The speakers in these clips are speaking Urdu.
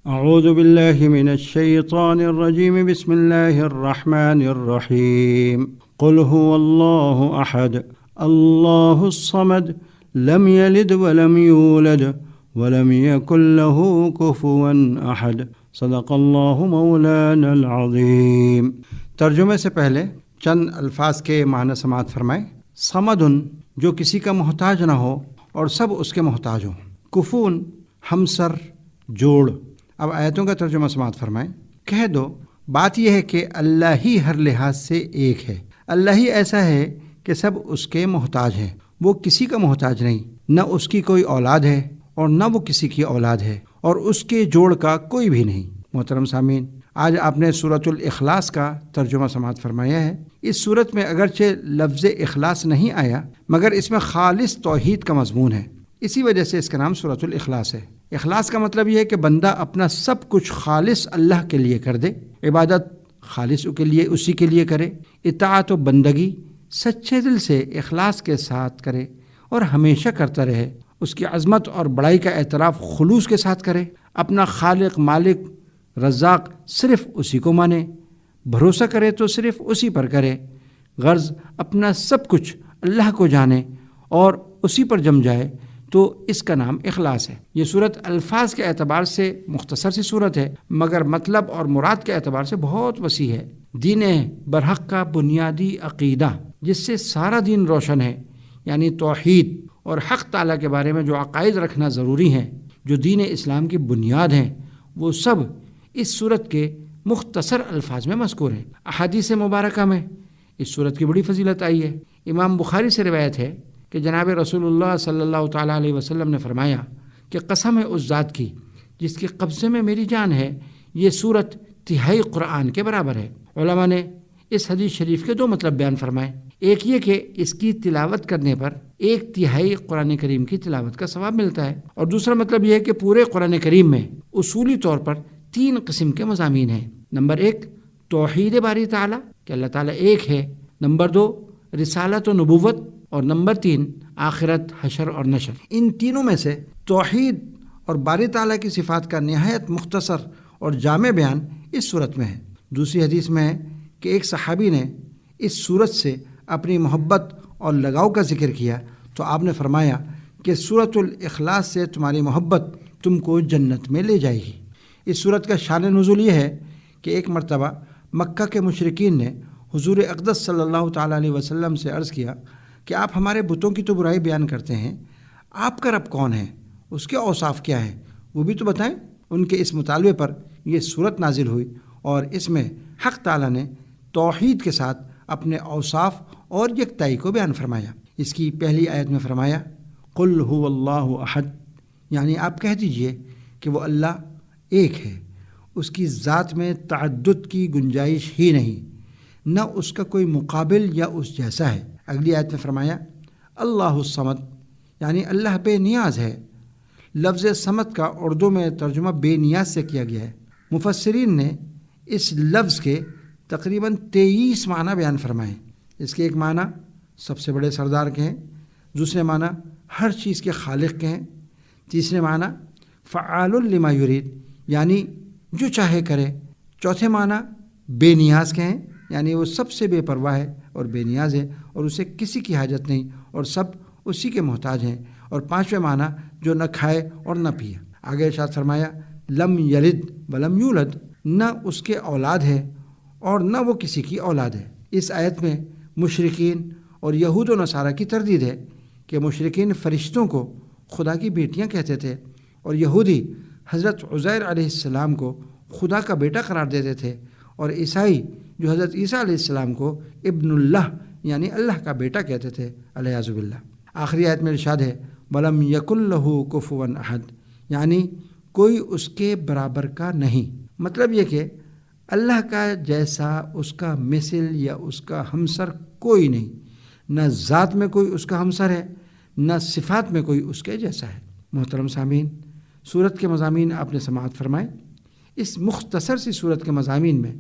اعوذ باللہ من الشیطان الرجیم بسم اللہ الرحمن الرحیم قل هو اللہ احد اللہ الصمد لم یلد ولم یولد ولم یکن له کفوا احد صدق اللہ مولانا العظیم۔ ترجمے سے پہلے چند الفاظ کے معنی سماعت فرمائیں۔ صمدن، جو کسی کا محتاج نہ ہو اور سب اس کے محتاج ہوں۔ کفون، ہمسر، جوڑ۔ اب آیتوں کا ترجمہ سماعت فرمائیں۔ کہہ دو، بات یہ ہے کہ اللہ ہی ہر لحاظ سے ایک ہے۔ اللہ ہی ایسا ہے کہ سب اس کے محتاج ہیں۔ وہ کسی کا محتاج نہیں، نہ اس کی کوئی اولاد ہے اور نہ وہ کسی کی اولاد ہے، اور اس کے جوڑ کا کوئی بھی نہیں۔ محترم سامعین، آج آپ نے سورۃ الاخلاص کا ترجمہ سماعت فرمایا ہے۔ اس سورت میں اگرچہ لفظ اخلاص نہیں آیا، مگر اس میں خالص توحید کا مضمون ہے، اسی وجہ سے اس کا نام سورۃ الاخلاص ہے۔ اخلاص کا مطلب یہ ہے کہ بندہ اپنا سب کچھ خالص اللہ کے لیے کر دے، عبادت خالص اسی کے لیے کرے، اطاعت و بندگی سچے دل سے اخلاص کے ساتھ کرے اور ہمیشہ کرتا رہے، اس کی عظمت اور بڑائی کا اعتراف خلوص کے ساتھ کرے، اپنا خالق، مالک، رزاق صرف اسی کو مانے، بھروسہ کرے تو صرف اسی پر کرے، غرض اپنا سب کچھ اللہ کو جانے اور اسی پر جم جائے، تو اس کا نام اخلاص ہے۔ یہ صورت الفاظ کے اعتبار سے مختصر سی صورت ہے، مگر مطلب اور مراد کے اعتبار سے بہت وسیع ہے۔ دین برحق کا بنیادی عقیدہ جس سے سارا دین روشن ہے، یعنی توحید اور حق تعالیٰ کے بارے میں جو عقائد رکھنا ضروری ہیں، جو دین اسلام کی بنیاد ہیں، وہ سب اس صورت کے مختصر الفاظ میں مذکور ہیں۔ احادیث مبارکہ میں اس صورت کی بڑی فضیلت آئی ہے۔ امام بخاری سے روایت ہے کہ جناب رسول اللہ صلی اللہ تعالیٰ علیہ وسلم نے فرمایا کہ قسم ہے اس ذات کی جس کے قبضے میں میری جان ہے، یہ صورت تہائی قرآن کے برابر ہے۔ علماء نے اس حدیث شریف کے دو مطلب بیان فرمائے۔ ایک یہ کہ اس کی تلاوت کرنے پر 1/3 قرآن کریم کی تلاوت کا ثواب ملتا ہے، اور دوسرا مطلب یہ ہے کہ پورے قرآن کریم میں اصولی طور پر 3 قسم کے مضامین ہیں۔ نمبر 1 توحید باری تعالیٰ کہ اللہ تعالیٰ ایک ہے، نمبر 2 رسالت و نبوت، اور نمبر 3 آخرت، حشر اور نشر۔ ان تینوں میں سے توحید اور باری تعالیٰ کی صفات کا نہایت مختصر اور جامع بیان اس صورت میں ہے۔ دوسری حدیث میں ہے کہ ایک صحابی نے اس صورت سے اپنی محبت اور لگاؤ کا ذکر کیا تو آپ نے فرمایا کہ سورۃ الاخلاص سے تمہاری محبت تم کو جنت میں لے جائے گی۔ اس صورت کا شان نزول یہ ہے کہ ایک مرتبہ مکہ کے مشرکین نے حضور اقدس صلی اللہ تعالیٰ علیہ وسلم سے عرض کیا کہ آپ ہمارے بتوں کی تو برائی بیان کرتے ہیں، آپ کا رب کون ہے، اس کے اوصاف کیا ہیں، وہ بھی تو بتائیں۔ ان کے اس مطالبے پر یہ صورت نازل ہوئی، اور اس میں حق تعالیٰ نے توحید کے ساتھ اپنے اوصاف اور یکتائی کو بیان فرمایا۔ اس کی پہلی آیت میں فرمایا قل هو اللہ احد، یعنی آپ کہہ دیجئے کہ وہ اللہ ایک ہے، اس کی ذات میں تعدد کی گنجائش ہی نہیں، نہ اس کا کوئی مقابل یا اس جیسا ہے۔ اگلی آیت میں فرمایا اللہ الصمد، یعنی اللہ بے نیاز ہے۔ لفظ صمد کا اردو میں ترجمہ بے نیاز سے کیا گیا ہے۔ مفسرین نے اس لفظ کے تقریباً 23 معنی بیان فرمائے۔ اس کے ایک معنی سب سے بڑے سردار کے ہیں، دوسرے معنی ہر چیز کے خالق کے ہیں، تیسرے معنی فعال لما یرید، یعنی جو چاہے کرے، چوتھے معنی بے نیاز کے ہیں، یعنی وہ سب سے بے پرواہ ہے اور بے نیاز ہے اور اسے کسی کی حاجت نہیں اور سب اسی کے محتاج ہیں، اور پانچویں معنی جو نہ کھائے اور نہ پیے۔ آگے ارشاد فرمایا لم یلد ولم یولد، نہ اس کے اولاد ہے اور نہ وہ کسی کی اولاد ہے۔ اس آیت میں مشرکین اور یہود و نصارہ کی تردید ہے کہ مشرکین فرشتوں کو خدا کی بیٹیاں کہتے تھے، اور یہودی حضرت عزیر علیہ السلام کو خدا کا بیٹا قرار دیتے تھے، اور عیسائی جو حضرت عیسیٰ علیہ السلام کو ابن اللہ یعنی اللہ کا بیٹا کہتے تھے، علیہ باللہ۔ آخری آیت میں ارشاد ہے وَلَمْ يَكُنْ لَهُ كُفُوًا أَحَدٌ، یعنی کوئی اس کے برابر کا نہیں۔ مطلب یہ کہ اللہ کا جیسا، اس کا مثل یا اس کا ہمسر کوئی نہیں، نہ ذات میں کوئی اس کا ہمسر ہے، نہ صفات میں کوئی اس کے جیسا ہے۔ محترم سامعین، سورت کے مضامین آپ نے سماعت فرمائے۔ اس مختصر سی سورت کے مضامین میں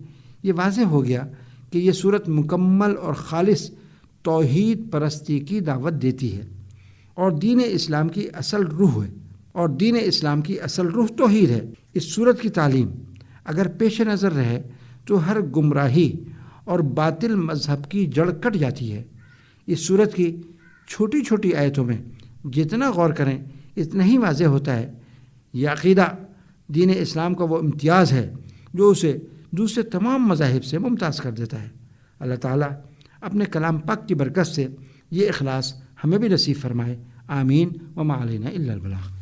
یہ واضح ہو گیا کہ یہ سورت مکمل اور خالص توحید پرستی کی دعوت دیتی ہے اور دین اسلام کی اصل روح ہے۔ اور دین اسلام کی اصل روح توحید ہے۔ اس صورت کی تعلیم اگر پیش نظر رہے تو ہر گمراہی اور باطل مذہب کی جڑ کٹ جاتی ہے۔ اس صورت کی چھوٹی چھوٹی آیتوں میں جتنا غور کریں اتنا ہی واضح ہوتا ہے یہ عقیدہ دین اسلام کا وہ امتیاز ہے جو اسے دوسرے تمام مذاہب سے ممتاز کر دیتا ہے۔ اللہ تعالیٰ اپنے کلام پاک کی برکت سے یہ اخلاص ہمیں بھی نصیب فرمائے، آمین۔ وما علینا الا البلاغ۔